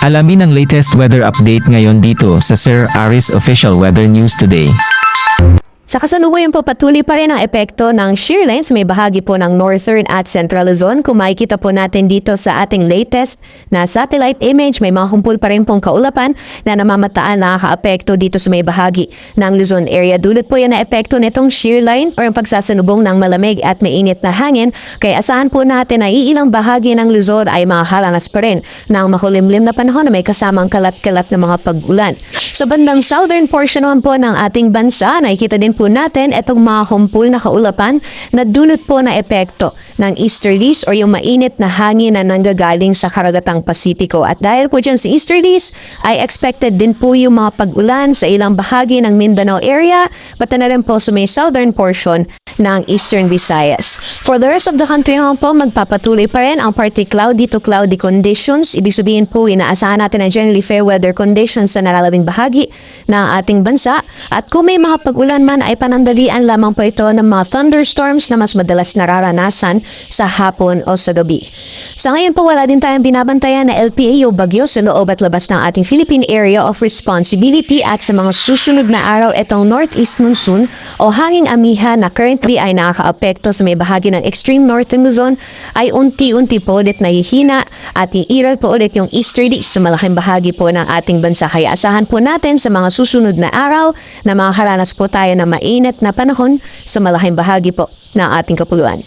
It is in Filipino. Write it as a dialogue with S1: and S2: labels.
S1: Alamin ang latest weather update ngayon dito sa Sir Aris Official Weather News Today.
S2: Sa kasalukuyan po, patuloy pa rin ang epekto ng shear line sa may bahagi po ng Northern at Central Luzon. Kung makikita po natin dito sa ating latest na satellite image, may mga kumpul pa rin pong kaulapan na namamataan nakaka-apekto dito sa may bahagi ng Luzon area. Dulot po yan na epekto nitong shear line o yung pagsasanubong ng malamig at mainit na hangin. Kaya asahan po natin na iilang bahagi ng Luzon ay makakaranas pa rin ng makulimlim na panahon na may kasamang kalat-kalat na mga pag-ulan. Sa bandang southern portion naman po ng ating bansa, nakikita din po natin itong mga kumpul na kaulapan na dulot po na epekto ng easterlies o yung mainit na hangin na nanggagaling sa karagatang Pasipiko. At dahil po dyan sa easterlies, ay expected din po yung mga pag-ulan sa ilang bahagi ng Mindanao area, pati na rin po sa may southern portion ng Eastern Visayas. For the rest of the country naman po, magpapatuloy pa rin ang partly cloudy to cloudy conditions. Ibig sabihin po, inaasahan natin ang generally fair weather conditions sa nalalabing bahagi ng ating bansa. At kung may mga pag-ulan man, ay panandalian lamang po ito ng mga thunderstorms na mas madalas nararanasan sa hapon o sa gabi. Sa ngayon po, wala din tayong binabantayan na LPA o bagyo sa loob at labas ng ating Philippine Area of Responsibility at sa mga susunod na araw, itong northeast monsoon o hanging amihan na currently ay nakaka-apekto sa may bahagi ng extreme northern Luzon ay unti-unti po ulit nahihina at iiral po ulit yung easterlies sa malaking bahagi po ng ating bansa. Kaya asahan po natin sa mga susunod na araw na makakaranas po tayo ng mainit na panahon sa malaking bahagi po ng ating kapuluan.